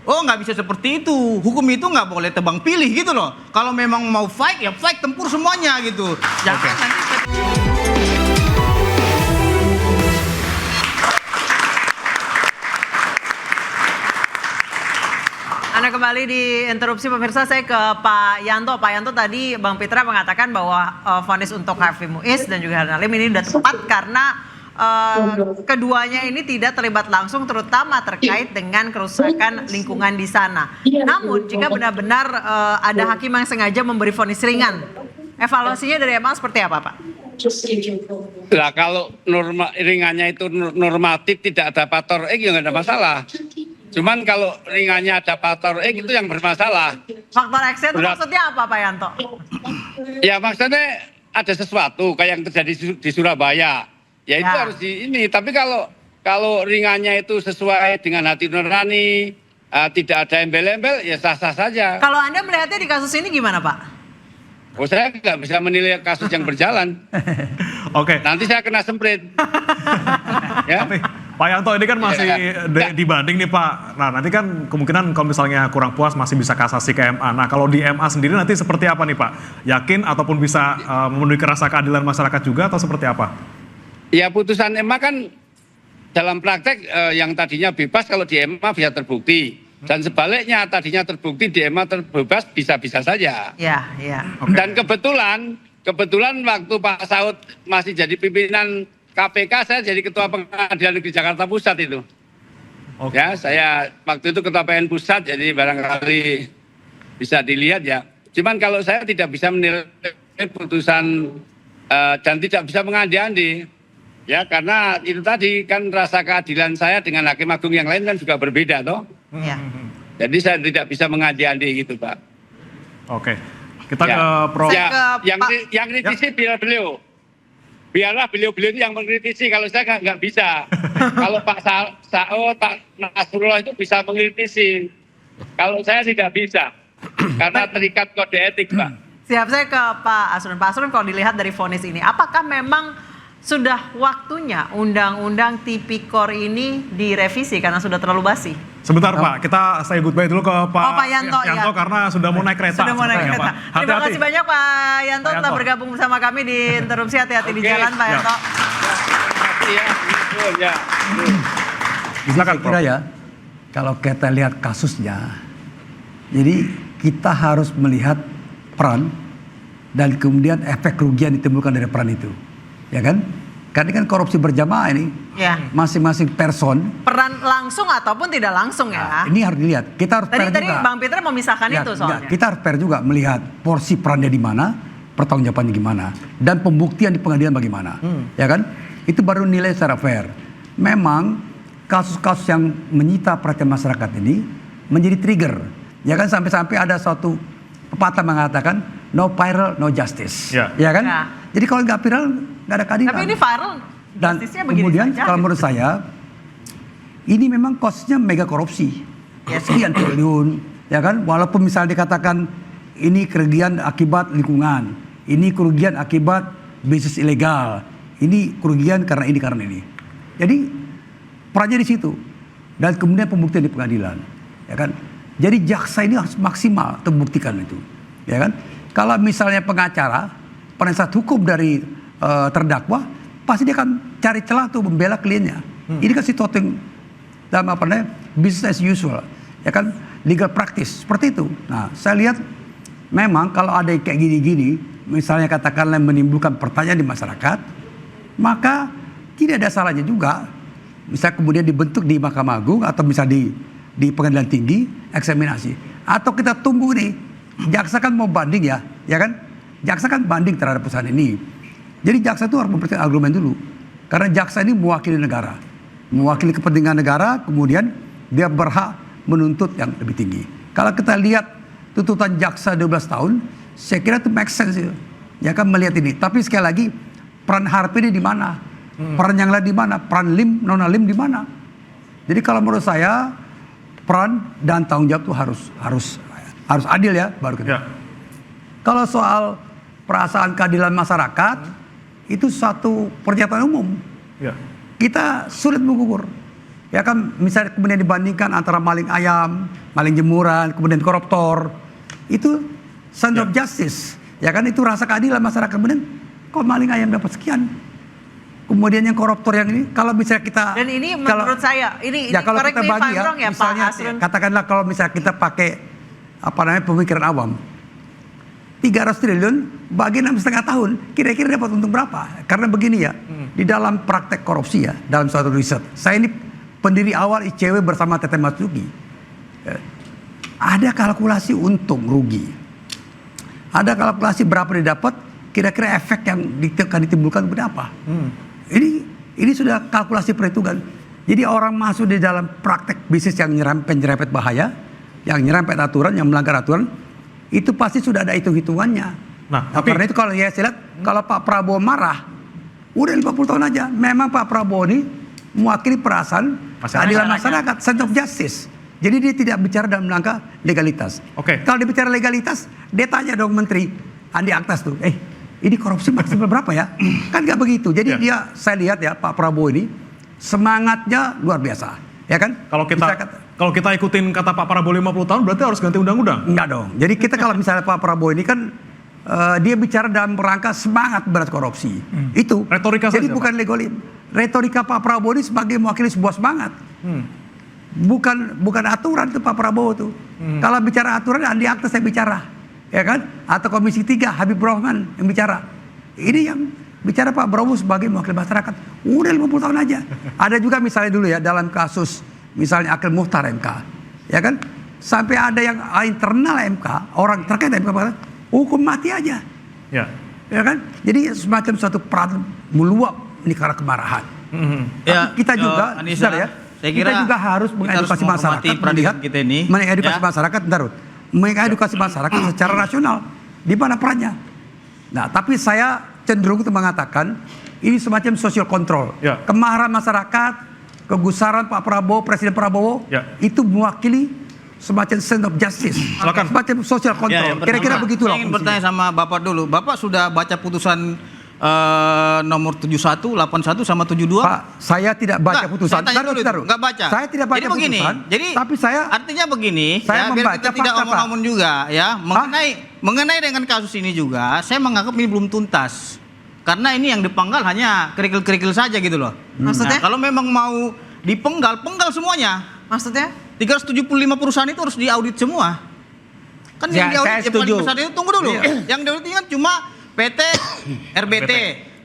oh nggak bisa seperti itu, hukum itu nggak boleh tebang pilih gitu loh. Kalau memang mau fight ya fight, tempur semuanya gitu. Jangan nanti Anda kembali di interupsi pemirsa, saya ke Pak Yanto. Pak Yanto, tadi Bang Pitra mengatakan bahwa vonis untuk Harvey Muiz dan juga Herna Lim ini sudah tepat karena keduanya ini tidak terlibat langsung, terutama terkait dengan kerusakan lingkungan di sana. Namun jika benar-benar ada hakim yang sengaja memberi vonis ringan, evaluasinya dari MA seperti apa, Pak? Lah kalau ringannya itu normatif, tidak ada faktor X, ya nggak ada masalah. Cuman kalau ringannya ada faktor X itu yang bermasalah. Faktor X itu maksudnya apa, Pak Yanto? Ya maksudnya ada sesuatu kayak yang terjadi di Surabaya. Ya itu harus ini. Tapi kalau ringannya itu sesuai dengan hati nurani, tidak ada embel-embel, ya sah-sah saja. Kalau Anda melihatnya di kasus ini gimana, Pak? Oh, saya nggak bisa menilai kasus yang berjalan. Oke. Nanti saya kena semprit. Ya. Tapi Pak Yanto ini kan masih dibanding nih Pak. Nah nanti kan kemungkinan kalau misalnya kurang puas masih bisa kasasi ke MA. Nah kalau di MA sendiri nanti seperti apa nih Pak? Yakin ataupun bisa memenuhi rasa keadilan masyarakat juga atau seperti apa? Ya putusan MA kan dalam praktek yang tadinya bebas kalau di MA bisa terbukti. Dan sebaliknya tadinya terbukti di MA terbebas bisa-bisa saja. Iya, iya. Okay. Dan kebetulan waktu Pak Saud masih jadi pimpinan KPK, saya jadi ketua pengadilan negeri Jakarta Pusat itu. Okay. Ya, saya waktu itu ketua PN Pusat, jadi barangkali bisa dilihat ya. Cuman kalau saya tidak bisa menilai putusan dan tidak bisa mengandi-andi, ya karena itu tadi kan rasa keadilan saya dengan hakim agung yang lain kan juga berbeda, toh. Iya. Jadi saya tidak bisa mengandi-andi gitu, Pak. Oke, kita Ya. ke Prof. Ya, yang kritisi biar beliau. Biarlah beliau-beliau itu yang mengkritisi, kalau saya nggak bisa. Kalau Pak Saud, Pak Nasrullah itu bisa mengkritisi. Kalau saya tidak bisa, karena terikat kode etik, Pak. Siap, saya ke Pak Asrun. Pak Asrun, kalau dilihat dari vonis ini, apakah memang sudah waktunya Undang-Undang Tipikor ini direvisi karena sudah terlalu basi? Sebentar Pak, saya goodbye dulu ke Pak Yanto, Yanto ya. karena sudah mau naik kereta. Sudah mau naik kereta. Terima kasih banyak Pak Yanto telah bergabung bersama kami di interupsi. Hati-hati di jalan Pak Yanto. Ya. Silakan Prof. Kira ya, kalau kita lihat kasusnya, jadi kita harus melihat peran dan kemudian efek kerugian ditimbulkan dari peran itu, ya kan? Karena kan korupsi berjamaah ini, ya. Masing-masing person. Peran langsung ataupun tidak langsung ya? Nah, ini harus dilihat. Kita harus fair Tadi juga. Bang Peter memisahkan Ya, itu soalnya. kita harus fair juga melihat porsi perannya di mana, pertanggungjawabannya gimana, dan pembuktian di pengadilan bagaimana, ya kan? Itu baru nilai secara fair. Memang kasus-kasus yang menyita perhatian masyarakat ini menjadi trigger, ya kan, sampai-sampai ada suatu pepatah mengatakan no viral no justice, ya kan? Ya. Jadi kalau nggak viral nggak ada keadilan. Tapi ini viral, Dan justisnya begini kemudian saja, kalau gitu. menurut saya ini memang kosnya mega korupsi, sekian triliun, ya kan? Walaupun misalnya dikatakan ini kerugian akibat lingkungan, ini kerugian akibat bisnis ilegal, ini kerugian karena ini. Jadi perannya di situ dan kemudian pembuktian di pengadilan, ya kan? Jadi jaksa ini harus maksimal untuk membuktikan itu, ya kan? Kalau misalnya pengacara, penasihat hukum dari terdakwa, pasti dia akan cari celah tuh membela kliennya. Ini kan situasi yang dalam apa namanya business as usual, ya kan, legal practice seperti itu. Nah, saya lihat memang kalau ada yang kayak gini-gini, misalnya katakanlah menimbulkan pertanyaan di masyarakat, maka tidak ada salahnya juga, misal kemudian dibentuk di Mahkamah Agung atau misal di Pengadilan Tinggi eksaminasi, atau kita tunggu nih, jaksa kan mau banding ya kan? Jaksa kan banding terhadap putusan ini. Jadi jaksa itu harus memberikan argumen dulu. Karena jaksa ini mewakili negara. Mewakili kepentingan negara, kemudian dia berhak menuntut yang lebih tinggi. Kalau kita lihat tuntutan jaksa 12 tahun, saya kira itu make sense ya. Ya kan melihat ini. Tapi sekali lagi, peran Harvey ini di mana? Peran yang lain di mana? Peran Lim, Nona Lim di mana? Jadi kalau menurut saya, peran dan tanggung jawab itu harus adil ya, baru kita. Ya. Kalau soal perasaan keadilan masyarakat, itu suatu pernyataan umum. Ya. Kita sulit mengukur. Ya kan, misalnya kemudian dibandingkan antara maling ayam, maling jemuran, kemudian koruptor, itu sense of justice. Ya kan, itu rasa keadilan masyarakat. Kemudian kok maling ayam dapat sekian, kemudian yang koruptor yang ini, kalau misalnya kita, Dan ini menurut saya, ini ya kalau correct kita me if bagi I'm ya, wrong ya, Pak misalnya Asrun. katakanlah kalau misalnya kita pakai pemikiran awam, 300 triliun bagi 6,5 tahun, kira-kira dapat untung berapa? Karena begini ya, di dalam praktek korupsi ya, dalam suatu riset, saya ini pendiri awal ICW bersama Tete Masuki, ada kalkulasi untung rugi, ada kalkulasi berapa didapat, kira-kira efek yang akan ditimbulkan berapa. Ini sudah kalkulasi perhitungan. Jadi orang masuk di dalam praktek bisnis yang nyerempet bahaya, yang nyerempet aturan, yang melanggar aturan, itu pasti sudah ada hitung-hitungannya. Nah, Karena itu kalau ya saya lihat, kalau Pak Prabowo marah, udah 50 tahun aja. Memang Pak Prabowo ini mewakili perasaan keadilan masyarakat, sense of justice. Jadi dia tidak bicara dalam rangka legalitas. Oke. Kalau dia bicara legalitas, dia tanya dong Menteri Andi Aktas tuh, ini korupsi maksimal berapa ya? Kan nggak begitu. Jadi dia, saya lihat ya Pak Prabowo ini semangatnya luar biasa, ya kan? Kalau kita ikutin kata Pak Prabowo 50 tahun berarti harus ganti undang-undang. Enggak dong. Jadi kita kalau misalnya Pak Prabowo ini kan dia bicara dalam rangka semangat berat korupsi. Itu. Retorika Jadi saja, bukan legolim. Retorika Pak Prabowo ini sebagai mewakili sebuah semangat. Bukan aturan tuh Pak Prabowo tuh. Kalau bicara aturan Andi Aktas saya bicara, ya kan? Atau Komisi 3 Habib Rohman yang bicara. Ini yang bicara Pak Prabowo sebagai mewakili masyarakat. Udah 50 tahun aja. Ada juga misalnya dulu ya dalam kasus misalnya Akhil Mukhtar MK, ya kan? Sampai ada yang internal MK, orang terkait MK mengatakan hukum mati aja, ya kan? Jadi semacam suatu peran meluap ini karena kemarahan. Ya, Kita juga, Anissa, ya, saya kira kita juga harus mengedukasi masyarakat, melihat kita ini, mengedukasi masyarakat, mengedukasi masyarakat secara rasional. Di mana perannya? Nah, tapi saya cenderung untuk mengatakan ini semacam social control. Kemarahan masyarakat, kegusaran Pak Prabowo, Presiden Prabowo, itu mewakili semacam sense of justice, semacam social control. Kira-kira begitulah. Saya ingin bertanya sama Bapak dulu. Bapak sudah baca putusan nomor 71, 81 sama 72? Pak, saya tidak baca putusan. Saya tanya dulu itu, nggak baca. Saya tidak baca jadi begini, putusan. Jadi tapi saya artinya begini, saya ya, biar membaca kita tidak fakta, omong-omong juga ya, mengenai dengan kasus ini juga, saya menganggap ini belum tuntas. Karena ini yang dipenggal hanya kerikil-kerikil saja gitu loh. Maksudnya? Nah, kalau memang mau dipenggal, penggal semuanya. Maksudnya? 375 perusahaan itu harus diaudit semua. Kan yang diaudit perusahaan itu tunggu dulu. Yang diaudit kan cuma PT RBT,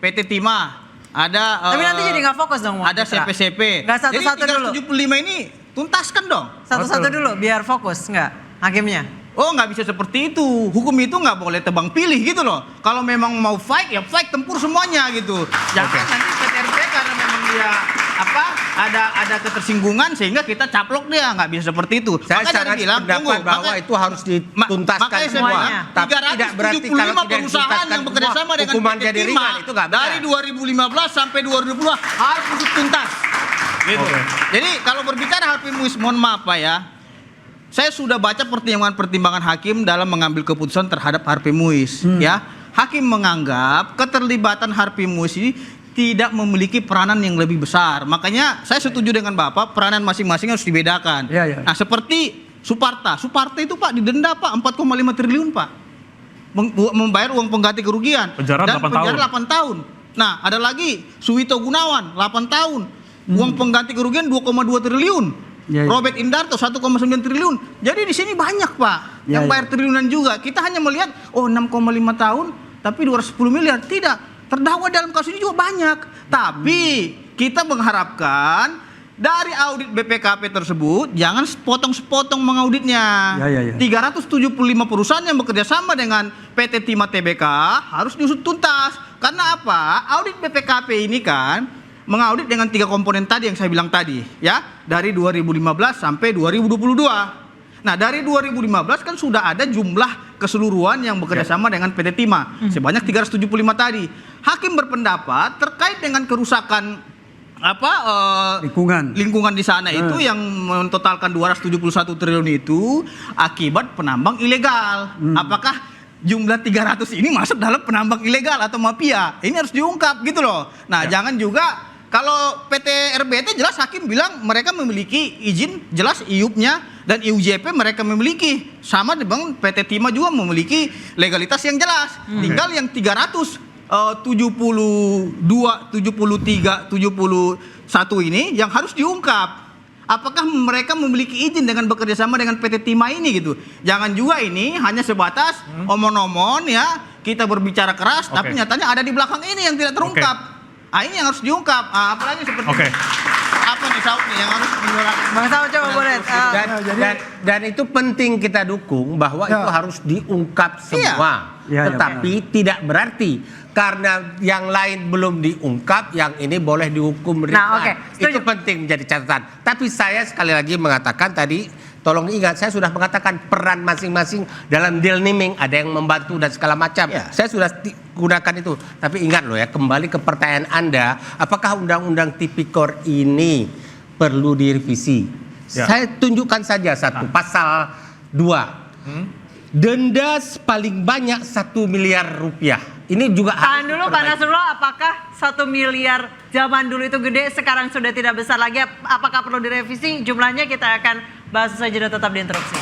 PT Timah, ada Tapi nanti jadi nggak fokus dong. ada CPCP. Nggak satu-satu dulu. Jadi 375 ini tuntaskan dong. Satu-satu dulu biar fokus nggak hakimnya. Oh, nggak bisa seperti itu. Hukum itu nggak boleh tebang pilih gitu loh. Kalau memang mau fight ya fight, tempur semuanya gitu. Jangan nanti PTRP karena memang dia ada ketersinggungan sehingga kita caplok dia, nggak bisa seperti itu. Saya sangat pendapat bahwa itu harus dituntaskan makanya saya semua. bilang, Tapi tidak berarti kalau 375 tidak perusahaan dituntaskan yang bekerja sama dengan hukuman PT jadi Timah ringan, itu nggak benar. dari 2015 sampai 2020 harus tuntas. Gitu. Jadi kalau berbicara Harvey Muiz, mohon maaf Pak ya, saya sudah baca pertimbangan hakim dalam mengambil keputusan terhadap Harvey Muiz. Ya, hakim menganggap keterlibatan Harvey Muiz ini tidak memiliki peranan yang lebih besar. Makanya saya setuju dengan Bapak, peranan masing-masing harus dibedakan. Nah, seperti Suparta itu Pak didenda Pak 4,5 triliun Pak. Membayar uang pengganti kerugian. Penjara 8 tahun. Nah, ada lagi Suwito Gunawan 8 tahun. Uang pengganti kerugian 2,2 triliun. Robert Indarto 1,9 triliun. Jadi di sini banyak Pak yang bayar triliunan juga. Kita hanya melihat 6,5 tahun tapi 210 miliar. Tidak. Terdakwa dalam kasus ini juga banyak. Tapi kita mengharapkan dari audit BPKP tersebut jangan sepotong-sepotong mengauditnya. 375 perusahaan yang bekerja sama dengan PT Timah Tbk harus diusut tuntas. Karena apa? Audit BPKP ini kan mengaudit dengan 3 komponen tadi yang saya bilang tadi, ya, dari 2015 sampai 2022. Nah, dari 2015 kan sudah ada jumlah keseluruhan yang bekerja sama dengan PT Timah sebanyak 375 tadi. Hakim berpendapat terkait dengan kerusakan lingkungan di sana itu yang mentotalkan 271 triliun itu akibat penambang ilegal. Apakah jumlah 300 ini masuk dalam penambang ilegal atau mafia? Ini harus diungkap gitu loh. Nah, jangan juga kalau PT RBT jelas hakim bilang mereka memiliki izin, jelas IUP-nya dan IUJP mereka memiliki. Sama dengan PT Timah juga memiliki legalitas yang jelas. Tinggal yang 372, 73, 71 ini yang harus diungkap. Apakah mereka memiliki izin dengan bekerja sama dengan PT Timah ini gitu? Jangan juga ini hanya sebatas omong-omong ya, kita berbicara keras, tapi nyatanya ada di belakang ini yang tidak terungkap. Ini yang harus diungkap. Apalagi seperti apa nih Saud nih yang harus menyuarakan. Bang Saud coba boleh. Dan itu penting kita dukung bahwa itu harus diungkap semua. Tetapi tidak berarti karena yang lain belum diungkap, yang ini boleh dihukum ringan. Itu penting menjadi catatan. Tapi saya sekali lagi mengatakan tadi, tolong ingat, saya sudah mengatakan peran masing-masing dalam deal naming, ada yang membantu dan segala macam. Saya sudah gunakan itu. Tapi ingat loh ya, kembali ke pertanyaan Anda, apakah undang-undang tipikor ini perlu direvisi? Saya tunjukkan saja satu, pasal 2. Denda paling banyak 1 miliar rupiah. Ini juga tahan dulu Pak Nasrullah, apakah 1 miliar zaman dulu itu gede, sekarang sudah tidak besar lagi? Apakah perlu direvisi? Jumlahnya kita akan bahas saja, tetap di interupsi.